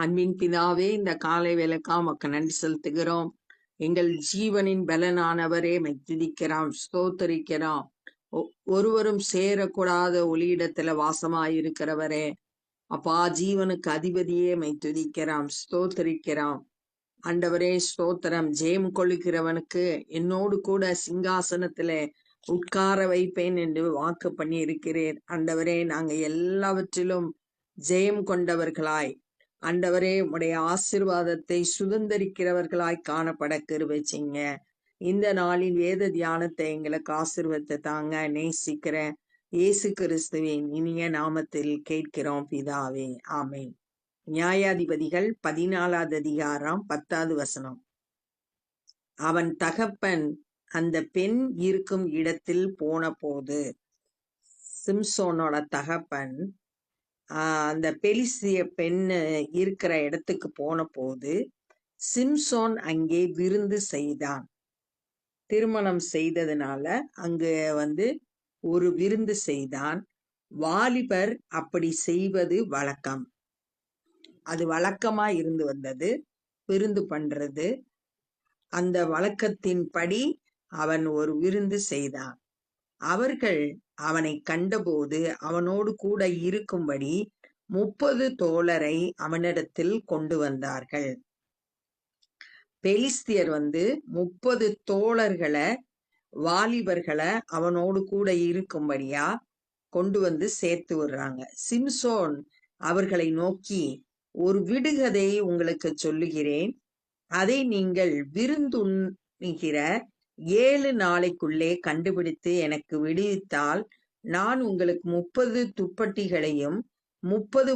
அன்பின் பிதாவே, இந்த காலை வேலைக்காக உமக்கு நன்றி செலுத்துகிறோம். எங்கள் ஜீவனின் பலனானவரே உம்மை துதிக்கிறோம், ஸ்தோத்தரிக்கிறோம். ஒருவரும் சேரக்கூடாத ஒளியிடத்துல வாசமாயிருக்கிறவரே, அப்பா ஜீவனுக்கு அதிபதியே உம்மை துதிக்கிறோம், ஸ்தோத்தரிக்கிறோம். ஆண்டவரே ஸ்தோத்திரம். ஜெயம் கொள்ளுகிறவனுக்கு என்னோடு கூட சிங்காசனத்திலே உட்கார வைப்பேன் என்று வாக்கு பண்ணி இருக்கிறீர். ஆண்டவரே, நாங்க எல்லாவற்றிலும் ஜெயம் கொண்டவர்களாய், ஆண்டவரே உம்முடைய ஆசீர்வாதத்தை சுதந்தரிக்கிறவர்களாய் காணப்பட கிருபை செய்யுங்க. இந்த நாளின் வேத தியானத்தை எங்களுக்கு ஆசீர்வதித்து தாங்க. நேசிக்கிற இயேசு கிறிஸ்துவின் இனிய நாமத்தில் கேட்கிறோம் பிதாவே, ஆமென். நியாயாதிபதிகள் 14வது அதிகாரம் 10வது வசனம். அவன் தகப்பன் அந்த பெண் இருக்கும் இடத்தில் போன போது, சிம்சோனோட தகப்பன் அந்த பெலிஸ்திய பெண்ணு இருக்கிற இடத்துக்கு போன போது, சிம்சோன் அங்கே விருந்து செய்தான். திருமணம் செய்ததுனால அங்கு ஒரு விருந்து செய்தான். வாலிபர் அப்படி செய்வது வழக்கம். அது வழக்கமா இருந்து வந்தது, விருந்து பண்றது. அந்த வழக்கத்தின்படி அவன் ஒரு விருந்து செய்தான். அவர்கள் அவனை கண்டபோது அவனோடு கூட இருக்கும்படி 30 தோழரை அவனிடத்தில் கொண்டு வந்தார்கள். பெலிஸ்தியர் 30 தோழர்களை, வாலிபர்களை அவனோடு கூட இருக்கும்படியா கொண்டு சேர்த்து விடுறாங்க. சிம்சோன் அவர்களை நோக்கி, ஒரு விடுகதை உங்களுக்கு சொல்லுகிறேன். அதை நீங்கள் விருந்துண்ணுகிற 7 நாளைக்குள்ளே கண்டுபிடித்து எனக்கு விடுவித்தால், நான் உங்களுக்கு 30 துப்பட்டிகளையும் 30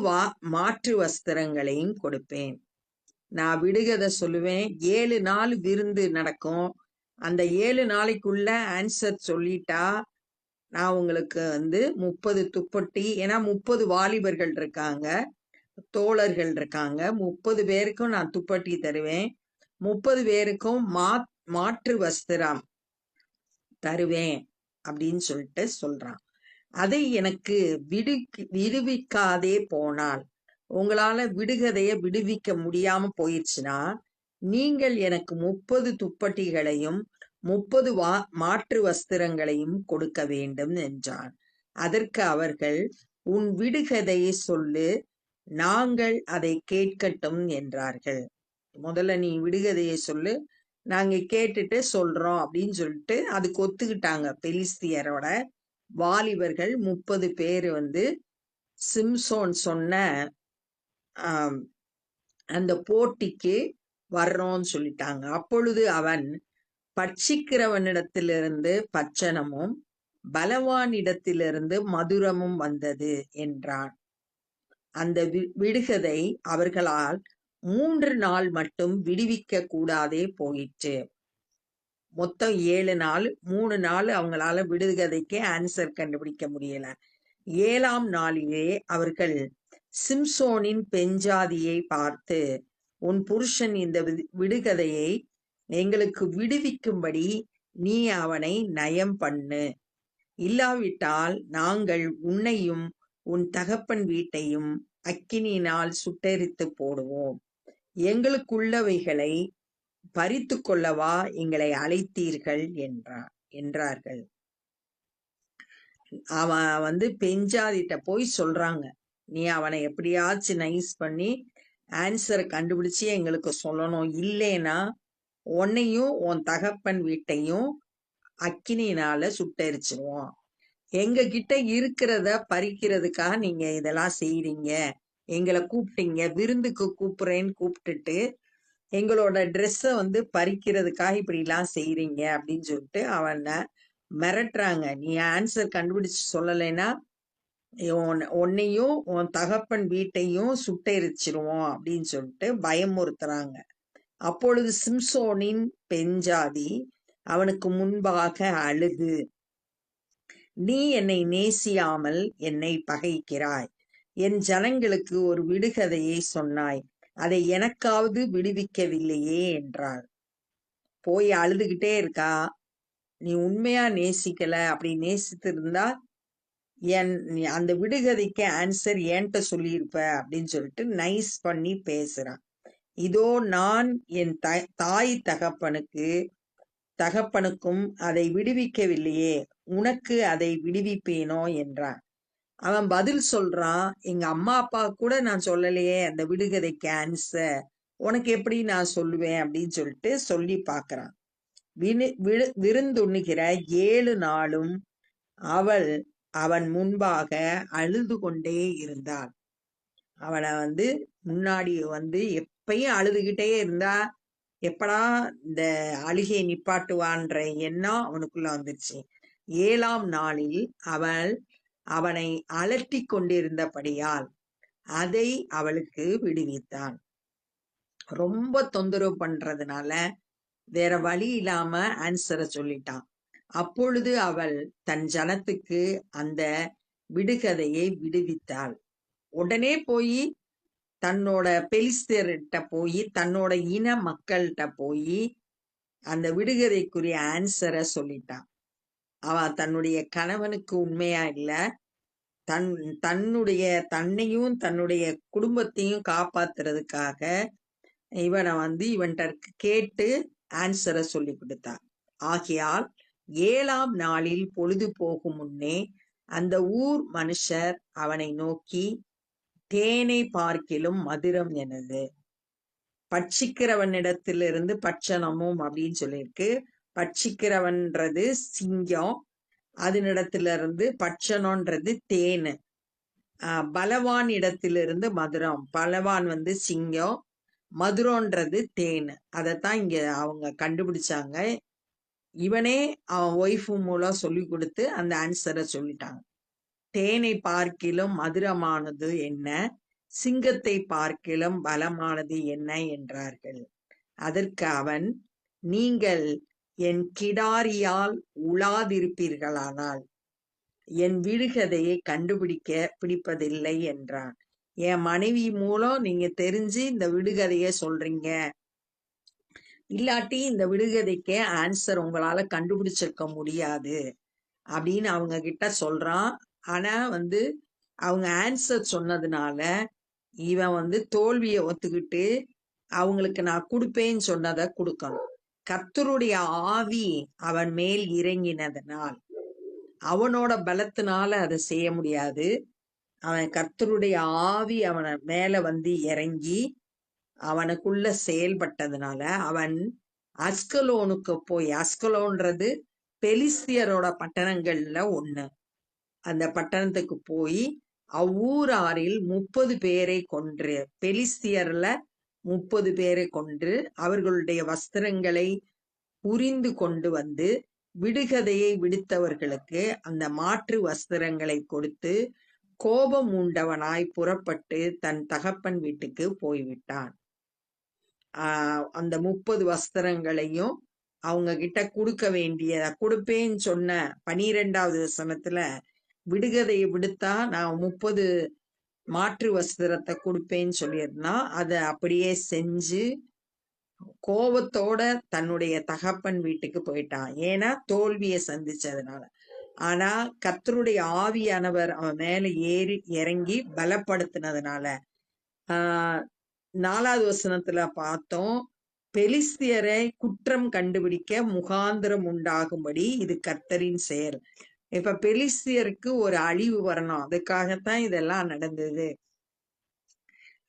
மாற்று வஸ்திரங்களையும் கொடுப்பேன். நான் விடுகதை சொல்லுவேன். 7 நாள் விருந்து நடக்கும். அந்த 7 நாளைக்குள்ள ஆன்சர் சொல்லிட்டா நான் உங்களுக்கு 30 துப்பட்டி, ஏன்னா 30 வாலிபர்கள் இருக்காங்க, தோழர்கள் இருக்காங்க, 30 பேருக்கும் நான் துப்பட்டி தருவேன், 30 பேருக்கும் மாற்று வஸ்திரம் தருவேன் அப்படின்னு சொல்லிட்டு சொல்றான். அதை எனக்கு விடுவிக்காதே போனால், உங்களால விடுகதைய விடுவிக்க முடியாம போயிடுச்சுன்னா, நீங்கள் எனக்கு 30 துப்பட்டிகளையும் 30 மாற்று வஸ்திரங்களையும் கொடுக்க வேண்டும் என்றான். அதற்கு அவர்கள், உன் விடுகதையை சொல்லு, நாங்கள் அதை கேட்கட்டும் என்றார்கள். முதல்ல நீ விடுகதையை சொல்லு, நாங்க கேட்டுட்டு சொல்றோம் அப்படின்னு சொல்லிட்டு அதுக்கு ஒத்துக்கிட்டாங்க. பெலிஸ்தியரோட வாலிபர்கள் 30 பேர் சிம்சோன் சொன்ன அந்த போட்டிக்கு வர்றோம்னு சொல்லிட்டாங்க. அப்பொழுது அவன், பட்சிக்கிறவனிடத்திலிருந்து பட்சணமும் பலவானிடத்திலிருந்து மதுரமும் வந்தது என்றான். அந்த விடுகதை அவர்களால் 3 நாள் மட்டும் விடுவிக்க கூடாதே போயிற்று. மொத்தம் 7 நாள், 3 நாள் அவங்களால விடுகதைக்கு ஆன்சர் கண்டுபிடிக்க முடியல. 7ஆம் நாளிலே அவர்கள் சிம்சோனின் பெஞ்சாதியை பார்த்து, உன் புருஷன் இந்த விடுகதையை எங்களுக்கு விடுவிக்கும்படி நீ அவனை நயம் பண்ணு, இல்லாவிட்டால் நாங்கள் உன்னையும் உன் தகப்பன் வீட்டையும் அக்கினியினால் சுட்டெரித்து போடுவோம், எங்களுக்குள்ளவைகளை பறித்து கொள்ளவா எங்களை அழைத்தீர்கள் என்றார்கள். அவன் பெஞ்சாதிட்ட போய் சொல்றாங்க, நீ அவனை எப்படியாச்சும் நைஸ் பண்ணி ஆன்சரை கண்டுபிடிச்சு எங்களுக்கு சொல்லணும், இல்லைன்னா உன்னையும் உன் தகப்பன் வீட்டையும் அக்கினியினால சுட்டெரிச்சிருவோம், எங்க கிட்ட இருக்கிறத பறிக்கிறதுக்காக நீங்க இதெல்லாம் செய்றீங்க, எங்களை கூப்பிட்டீங்க, விருந்துக்கு கூப்பிடுறேன்னு கூப்பிட்டுட்டு எங்களோட ட்ரெஸ்ஸை பறிக்கிறதுக்காக இப்படி எல்லாம் செய்றீங்க அப்படின்னு சொல்லிட்டு அவனை மிரட்டுறாங்க. நீ ஆன்சர் கண்டுபிடிச்சு சொல்லலைன்னா உன்னையும் உன் தகப்பன் வீட்டையும் சுட்டெரிச்சிருவோம் அப்படின்னு சொல்லிட்டு பயமுறுத்துறாங்க. அப்பொழுது சிம்சோனின் பெஞ்சாதி அவனுக்கு முன்பாக அழுது, நீ என்னை நேசியாமல் என்னை பகைக்கிறாய், என் ஜனங்களுக்கு ஒரு விடுகதையை சொன்னாய், அதை எனக்காவது விடுவிக்கவில்லையே என்றாள். போய் அழுதுகிட்டே இருக்கா. நீ உண்மையா நேசிக்கல, அப்படி நேசித்திருந்தா அந்த விடுகதைக்கு ஆன்சர் ஏன்ட்ட சொல்லியிருப்ப அப்படின்னு சொல்லிட்டு நைஸ் பண்ணி பேசுறான். இதோ நான் என் தாய் தகப்பனுக்கும் அதை விடுவிக்கவில்லையே, உனக்கு அதை விடுவிப்பேனோ என்றான். அவன் பதில் சொல்றான், எங்க அம்மா அப்பா கூட நான் சொல்லலையே அந்த விடுகதைக்கு ஆன்சர், உனக்கு எப்படி நான் சொல்லுவேன் அப்படின்னு சொல்லிட்டு சொல்லி பார்க்கறான். விருந்துண்ணுகிற 7 நாளும் அவன் முன்பாக அழுது கொண்டே இருந்தாள். அவனை முன்னாடி எப்பயும் அழுதுகிட்டே இருந்தா, எப்படா இந்த அழுகையை நிப்பாட்டுவான்ற எண்ணம் அவனுக்குள்ள வந்துருச்சு. 7ஆம் நாளில் அவனை அலட்டி கொண்டிருந்தபடியால் அதை அவளுக்கு விடுவித்தான். ரொம்ப தொந்தரவு பண்றதுனால வேற வழி இல்லாம ஆன்சரை சொல்லிட்டான். அப்பொழுது அவள் தன் ஜனத்துக்கு அந்த விடுகதையை விடுவித்தாள். உடனே போய் தன்னோட பெலிஸ்தர்கிட்ட போய் தன்னோட இன மக்கள்கிட்ட போய் அந்த விடுகதைக்குரிய ஆன்சரை சொல்லிட்டான். அவன் தன்னுடைய கணவனுக்கு உண்மையா இல்ல, தன்னையும் தன்னுடைய குடும்பத்தையும் காப்பாத்துறதுக்காக இவன்கிட்ட கேட்டு ஆன்சரை சொல்லி கொடுத்தான். ஆகையால் 7ஆம் நாளில் பொழுது போகும் முன்னே அந்த ஊர் மனுஷர் அவனை நோக்கி, தேனை பார்க்கிலும் மதுரம் எனது, பட்சிக்கிறவனிடத்திலிருந்து பட்சணமும் அப்படின்னு சொல்லியிருக்கு. பட்சிக்கிறவன்றது சிங்கம், அதனிடத்திலிருந்து பட்சணம்ன்றது தேனு. பலவான் இடத்திலிருந்து மதுரம், பலவான் சிங்கம், மதுரம்ன்றது தேன். அதைத்தான் இங்க அவங்க கண்டுபிடிச்சாங்க. இவனே அவன் ஒய்ஃபு மூலம் சொல்லி கொடுத்து அந்த ஆன்சரை சொல்லிட்டாங்க. தேனை பார்க்கிலும் மதுரமானது என்ன, சிங்கத்தை பார்க்கிலும் பலமானது என்ன என்றார்கள். அதற்கு அவன், நீங்கள் என் கிடாரியால் உலாதிருப்பீர்களானால் என் விடுகதையை பிடிப்பதில்லை என்றான். என் மனைவி மூலம் நீங்க தெரிஞ்சு இந்த விடுகதைய சொல்றீங்க, இல்லாட்டி இந்த விடுகதைக்கு ஆன்சர் உங்களால கண்டுபிடிச்சிருக்க முடியாது அப்படின்னு அவங்க கிட்ட சொல்றான். ஆனா அவங்க ஆன்சர் சொன்னதுனால இவன் தோல்வியை ஒத்துக்கிட்டு அவங்களுக்கு நான் கொடுப்பேன்னு சொன்னதை கொடுக்கணும். கர்த்தருடைய ஆவி அவன் மேல் இறங்கினதனால் அவனோட பலத்தினால அதை செய்ய முடியாது. அவன் கர்த்தருடைய ஆவி அவனை மேல இறங்கி அவனுக்குள்ள செயல்பட்டதுனால அவன் அஸ்கலோனுக்கு போய், அஸ்கலோன்றது பெலிஸ்தியரோட பட்டணங்கள்ல ஒண்ணு, அந்த பட்டணத்துக்கு போய் அவ்வூராரில் 30 பேரை கொன்று, பெலிஸ்தியர்ல 30 பேரை கொன்று அவர்களுடைய வஸ்திரங்களை உரிந்து கொண்டு விடுகதையை விடுத்தவர்களுக்கு அந்த மாற்று வஸ்திரங்களை கொடுத்து கோபம் உண்டவனாய் புறப்பட்டு தன் தகப்பன் வீட்டுக்கு போய்விட்டான். அந்த 30 வஸ்திரங்களையும் அவங்க கிட்ட கொடுப்பேன்னு சொன்ன 12வது வசனத்துல விடுகதையை விடுத்தா நான் 30 மாற்று வஸ்திரத்தை கொடுப்பேன்னு சொல்லியிருந்தா அதை அப்படியே செஞ்சு கோபத்தோட தன்னுடைய தகப்பன் வீட்டுக்கு போயிட்டான். ஏன்னா தோல்வியை சந்திச்சதுனால. ஆனா கர்த்தருடைய ஆவியானவர் அவன் மேல இறங்கி பலப்படுத்தினதுனால 4வது வசனத்துல பார்த்தோம், பெலிஸ்தியரை குற்றம் கண்டுபிடிக்க முகாந்திரம் உண்டாகும்படி இது கர்த்தரின் செயல். இப்ப பெலிஸ்தியருக்கு ஒரு அழிவு வரணும், அதுக்காகத்தான் இதெல்லாம் நடந்தது.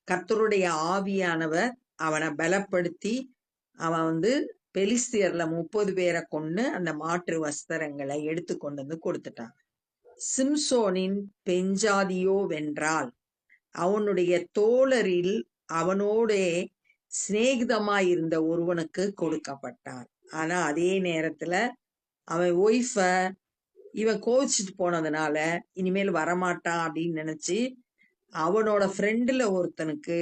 கர்த்தருடைய ஆவியானவர் அவனை பலப்படுத்தி அவன் பெலிஸ்தியர்ல 30 பேரை கொண்டு அந்த மாற்று வஸ்திரங்களை எடுத்து கொண்டு கொடுத்துட்டான். சிம்சோனின் பெஞ்சாதியோ வென்றால் அவனுடைய தோழரில் அவனோட சிநேகிதமாயிருந்த ஒருவனுக்கு கொடுக்கப்பட்டான். ஆனா அதே நேரத்துல அவன் ஒய்ஃப இவன் கோவிச்சுட்டு போனதுனால இனிமேல் வரமாட்டான் அப்படின்னு நினைச்சு அவனோட ஃப்ரெண்டுல ஒருத்தனுக்கு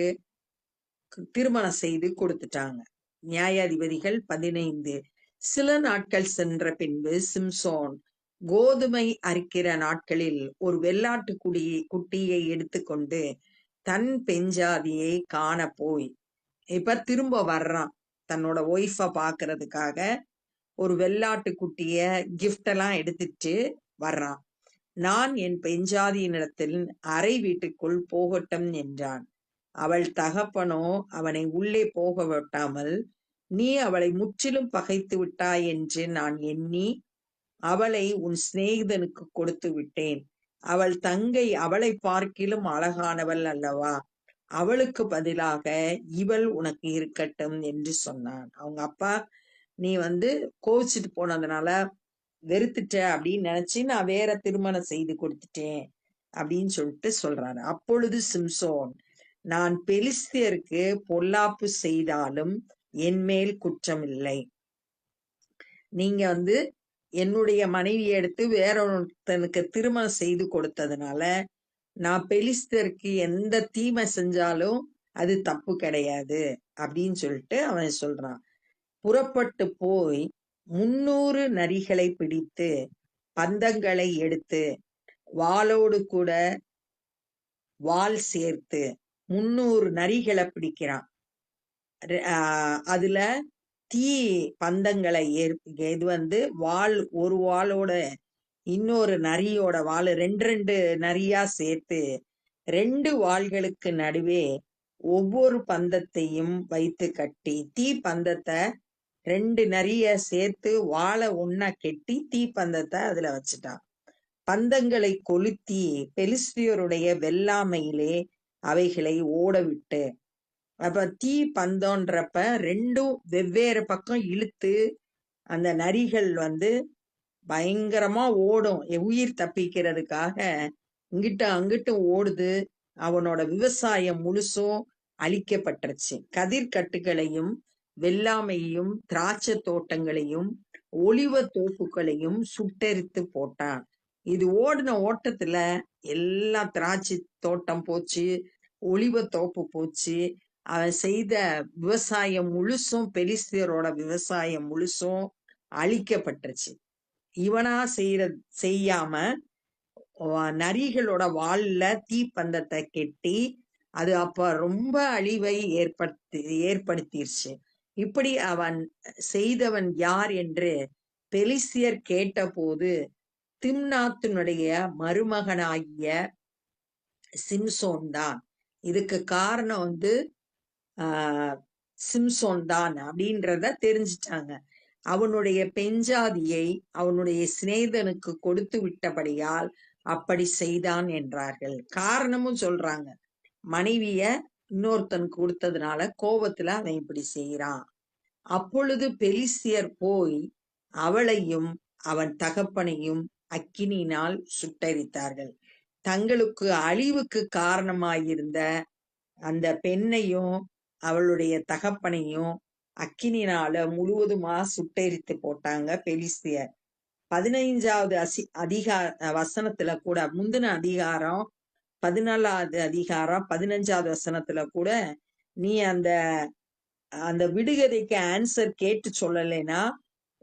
திருமணம் செய்து கொடுத்துட்டாங்க. நியாயாதிபதிகள் 15. சில நாட்கள் சென்ற பின்பு சிம்சோன் கோதுமை அரிக்கிற நாட்களில் ஒரு வெள்ளாட்டு குட்டியை எடுத்துக்கொண்டு தன் பெஞ்சாதியை காண போய், இப்ப திரும்ப வர்றான் தன்னோட ஒய்ஃப பாக்குறதுக்காக. ஒரு வெள்ளாட்டு குட்டிய கிஃப்ட் எல்லாம் எடுத்துட்டு வர்றான். நான் என் பெண்ஜாதியினிடத்தில் அறை வீட்டுக்குள் போகட்டும் என்றான். அவள் தகப்பனோ அவனை உள்ளே போக விட்டாமல், நீ அவளை முற்றிலும் பகைத்து விட்டாய் என்று நான் எண்ணி அவளை உன் சிநேகிதனுக்கு கொடுத்து விட்டேன். அவள் தங்கை அவளை பார்க்கிலும் அழகானவள் அல்லவா? அவளுக்கு பதிலாக இவள் உனக்கு இருக்கட்டும் என்று சொன்னான். அவங்க அப்பா, நீ கோவிச்சிட்டு போனதுனால வெறுத்துட்ட அப்படின்னு நினைச்சு நான் வேற திருமணம் செய்து கொடுத்துட்டேன் அப்படின்னு சொல்லிட்டு சொல்றாரு. அப்பொழுது சிம்சோன், நான் பெலிஸ்தியருக்கு பொல்லாப்பு செய்தாலும் என் மேல் குற்றம் இல்லை. நீங்க என்னுடைய மனைவியை எடுத்து வேற ஒருத்தனுக்கு திருமணம் செய்து கொடுத்ததுனால நான் பெலிஸ்தருக்கு எந்த தீமை செஞ்சாலும் அது தப்பு கிடையாது அப்படின்னு சொல்லிட்டு அவன் சொல்றான். புறப்பட்டு போய் 300 நரிகளை பிடித்து பந்தங்களை எடுத்து வாளோடு கூட வாள் சேர்த்து 300 நரிகளை பிடிக்கிறான். அதுல தீ பந்தங்களை இது வாள், ஒரு வாளோட இன்னொரு நரியோட வாள் 2 நரியா சேர்த்து 2 வாள்களுக்கு நடுவே ஒவ்வொரு பந்தத்தையும் வைத்து கட்டி, தீ பந்தத்தை 2 நரிய சேர்த்து வாழை ஒன்னா கெட்டி தீ பந்தத்தை அதுல வச்சுட்டான். பந்தங்களை கொளுத்தி பெலிஸ்தியருடைய வெள்ளாமையிலே அவைகளை ஓட விட்டு, அப்ப தீ பந்தம்ன்றப்ப 2ம் வெவ்வேறு பக்கம் இழுத்து அந்த நரிகள் பயங்கரமா ஓடும், உயிர் தப்பிக்கிறதுக்காக இங்கிட்ட அங்கிட்டு ஓடுது. அவனோட விவசாயம் முழுசும் அழிக்கப்பட்டுருச்சு. கதிர்கட்டுகளையும் வெள்ளாமையையும் திராட்சை தோட்டங்களையும் ஒலிவ தோப்புகளையும் சுட்டெரித்து போட்டான். இது ஓடின ஓட்டத்துல எல்லா திராட்சை தோட்டம் போச்சு, ஒலிவ தோப்பு போச்சு. அவன் செய்த விவசாயம் முழுசும், பெலிஸ்தியரோட விவசாயம் முழுசும் அழிக்கப்பட்டுருச்சு. இவனா செய்யாம நரிகளோட வால்ல தீப்பந்தத்தை கெட்டி அது அப்ப ரொம்ப அழிவை ஏற்படுத்திருச்சு. இப்படி அவன் செய்தவன் யார் என்று பெலிஸ்தியர் கேட்டபோது திம்னாத்தினுடைய மருமகனாகிய சிம்சோன் தான். இதுக்கு காரணம் சிம்சோன் தான் அப்படின்றத தெரிஞ்சிட்டாங்க. அவனுடைய பெண்ஜாதியை அவனுடைய சிநேகிதனுக்கு கொடுத்து விட்டபடியால் அப்படி செய்தான் என்றார்கள். காரணமும் சொல்றாங்க. மனைவிய இன்னொருத்தனுக்கு கொடுத்ததுனால கோபத்துல அவன் இப்படி செய்யறான். அப்பொழுது பெலிஸ்தியர் போய் அவளையும் அவன் தகப்பனையும் அக்கினியினால் சுட்டெரித்தார்கள். தங்களுக்கு அழிவுக்கு காரணமாயிருந்த அந்த பெண்ணையும் அவளுடைய தகப்பனையும் அக்கினினால முழுவதுமா சுட்டெரித்து போட்டாங்க பெலிஸ்தியர். 15வது வசனத்துல கூட, முந்தின அதிகாரம் 14வது அதிகாரம் 15வது வசனத்துல கூட, நீ அந்த விடுகதைக்கு ஆன்சர் கேட்டு சொல்லலைன்னா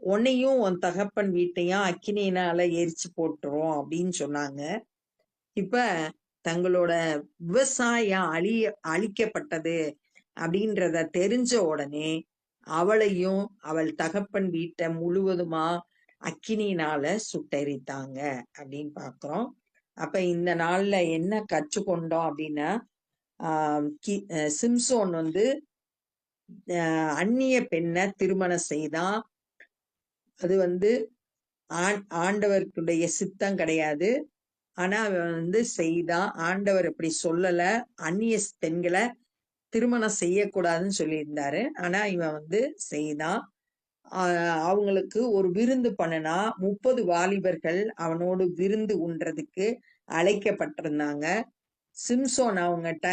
உன்னையும் உன் தகப்பன் வீட்டையும் அக்கினியினால எரிச்சு போட்டுரும் அப்படின்னு சொன்னாங்க. இப்ப தங்களோட விவசாயம் அழிக்கப்பட்டது அப்படின்றத தெரிஞ்ச உடனே அவளையும் அவள் தகப்பன் வீட்டை முழுவதுமா அக்கினியினால சுட்டெரித்தாங்க அப்படின்னு பாக்குறோம். அப்ப இந்த நாள்ல என்ன கற்றுக்கொண்டோம் அப்படின்னா, சிம்சோன் அந்நிய பெண்ணை திருமணம் செய்தான். அது ஆண்டவருடைய சித்தம் கிடையாது. ஆனா அவன் செய்தான். ஆண்டவர் இப்படி சொல்லல, அந்நிய பெண்களை திருமணம் செய்யக்கூடாதுன்னு சொல்லியிருந்தாரு. ஆனா இவன் செய்தான். அவங்களுக்கு ஒரு விருந்து பண்ணுனா 30 வாலிபர்கள் அவனோடு விருந்து உண்றதுக்கு அழைக்கப்பட்டிருந்தாங்க. சிம்சோன் அவங்ககிட்ட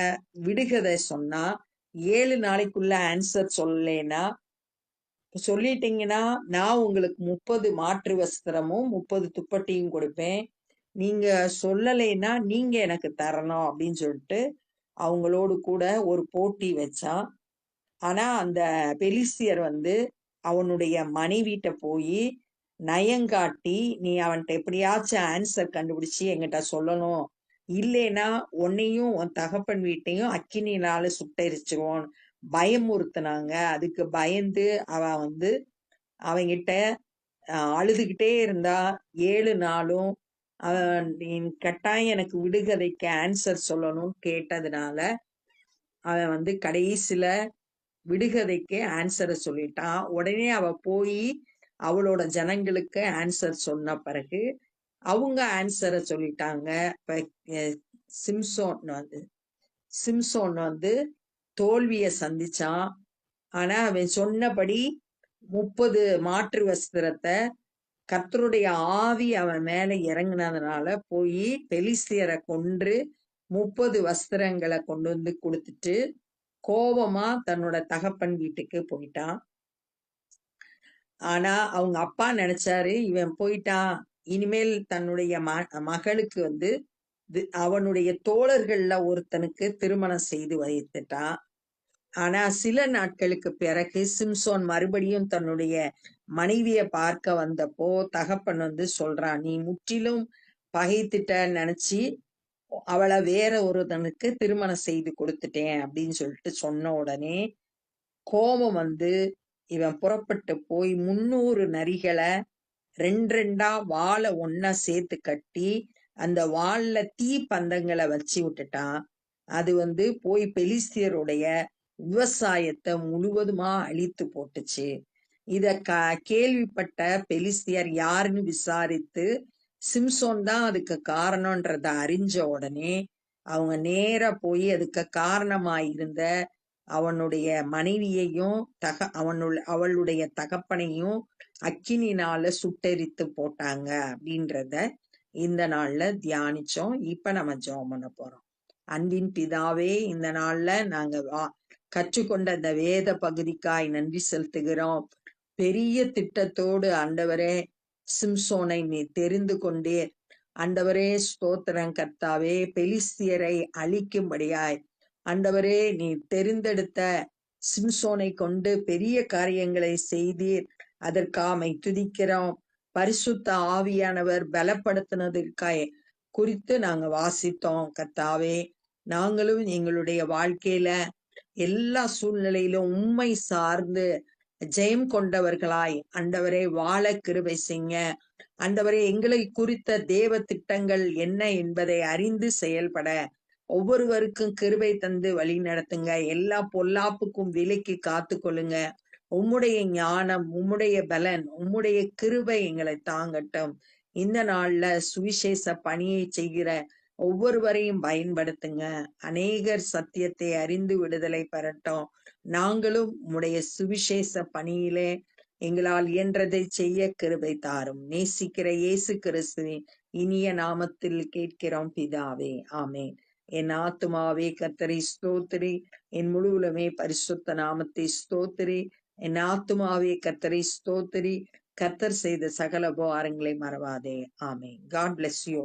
விடுகதை சொன்னா 7 நாளைக்குள்ள ஆன்சர் சொல்லலைன்னா, சொல்லிட்டீங்கன்னா நான் உங்களுக்கு 30 மாற்று வஸ்திரமும் 30 துப்பட்டியும் கொடுப்பேன், நீங்க சொல்லலைன்னா நீங்க எனக்கு தரணும் அப்படின்னு சொல்லிட்டு அவங்களோடு கூட ஒரு போட்டி வச்சான். ஆனா அந்த பெலிஸ்தியர் அவனுடைய மனைவிட்ட போய் நயங்காட்டி, நீ அவன்கிட்ட எப்படியாச்சும் ஆன்சர் கண்டுபிடிச்சு என்கிட்ட சொல்லணும், இல்லைன்னா உன்னையும் உன் தகப்பன் வீட்டையும் அக்கினினால சுட்டரிச்சிருவோம் பயமுறுத்தினாங்க. அதுக்கு பயந்து அவன் அவங்கிட்ட அழுதுகிட்டே இருந்தா. 7 நாளும் நீ கட்டாயம் எனக்கு விடுகதைக்கு ஆன்சர் சொல்லணும் கேட்டதுனால அவன் கடைசியில விடுகதைக்கு ஆன்சரை சொல்லிட்டான். உடனே அவ போய் அவளோட ஜனங்களுக்கு ஆன்சர் சொன்ன பிறகு அவங்க ஆன்சரை சொல்லிட்டாங்க. இப்ப சிம்சோன் சிம்சோன் தோல்விய சந்திச்சான். ஆனா அவன் சொன்னபடி 30 மாற்று வஸ்திரத்தை கர்த்தருடைய ஆவி அவன் மேல இறங்குனதுனால போய் பெலிஸ்தியரை கொன்று 30 வஸ்திரங்களை கொண்டு வந்து கொடுத்துட்டு கோபமா தன்னோட தகப்பன் வீட்டுக்கு போயிட்டான். ஆனா அவங்க அப்பா நினைச்சாரு, இவன் போயிட்டான், இனிமேல் தன்னுடைய மகளுக்கு அவனுடைய தோழர்கள்ல ஒருத்தனுக்கு திருமணம் செய்து வைத்துட்டான். ஆனா சில நாட்களுக்கு பிறகு சிம்சோன் மறுபடியும் தன்னுடைய மனைவிய பார்க்க வந்தப்போ தகப்பன் சொல்றான், நீ முற்றிலும் பகைத்துட்ட நினைச்சு அவளை வேற ஒருத்தனுக்கு திருமணம் செய்து கொடுத்துட்டேன் அப்படின்னு சொல்லிட்டு சொன்ன உடனே கோபம் இவன் புறப்பட்டு போய் 300 நரிகளை ரெண்டா வாழை ஒன்னா சேர்த்து கட்டி அந்த வாள்ல தீ பந்தங்களை வச்சு விட்டுட்டான். அது போய் பெலிஸ்தியருடைய விவசாயத்தை முழுவதுமா அழித்து போட்டுச்சு. இத கேள்விப்பட்ட பெலிஸ்தியர் யாருன்னு விசாரித்து சிம்சோன் தான் அதுக்கு காரணம்ன்றத அறிஞ்ச உடனே அவங்க நேரா போய் அதுக்கு காரணமாயிருந்த அவனுடைய மனைவியையும் அவளுடைய தகப்பனையும் அக்கினினால சுட்டெரித்து போட்டாங்க அப்படின்றத இந்த நாள்ல தியானிச்சோம். இப்ப நம்ம ஜெபம் பண்ண போறோம். அன்பின் பிதாவே, இந்த நாள்ல நாங்க கற்றுக்கொண்ட இந்த வேத பகுதிக்காய் நன்றி செலுத்துகிறோம். பெரிய திட்டத்தோடு ஆண்டவரே சிம்சோனை நீ தெரிந்து கொண்டே ஆண்டவரே ஸ்தோத்திரம் கர்த்தாவே, பெலிஸ்தியரை அழிக்கும்படியாய் ஆண்டவரே நீ தெரிந்தெடுத்த சிம்சோனை கொண்டு பெரிய காரியங்களை செய்தீர். அதற்காமை துதிக்கிறோம். பரிசுத்த ஆவியானவர் பலப்படுத்தினதற்காய் குறித்து நாங்க வாசித்தோம் கர்த்தாவே. நாங்களும் எங்களுடைய வாழ்க்கையில எல்லா சூழ்நிலையிலும் உண்மை சார்ந்து ஜெயம் கொண்டவர்களாய் ஆண்டவரே வாழ கிருபை செய்யுங்க. ஆண்டவரே எங்களை குறித்த தேவ திட்டங்கள் என்ன என்பதை அறிந்து செயல்பட ஒவ்வொருவருக்கும் கிருபை தந்து வழி நடத்துங்க. எல்லா பொல்லாப்புக்கும் விலக்கி காத்து கொள்ளுங்க. உம்முடைய ஞானம், உம்முடைய பலன், உம்முடைய கிருபை எங்களை தாங்கட்டும். இந்த நாள்ல சுவிசேஷ பணியை செய்கிற ஒவ்வொருவரையும் பயன்படுத்துங்க. அநேகர் சத்தியத்தை அறிந்து விடுதலை பெறட்டும். நாங்களும் உம்முடைய சுவிசேஷ பணியிலே எங்களால் இயன்றதை செய்ய கிருபை தாரும். நேசிக்கிற இயேசு கிறிஸ்துவின் இனிய நாமத்தில் கேட்கிறோம் பிதாவே, ஆமேன். என் ஆத்துமாவே கர்த்தரை ஸ்தோத்திரி, என் முழுவலுமே பரிசுத்த நாமத்தை ஸ்தோத்திரி. என் ஆத்துமாவே கர்த்தரை ஸ்தோத்திரி, கர்த்தர் செய்த சகல உபகாரங்களை மறவாதே. ஆமேன். God bless you.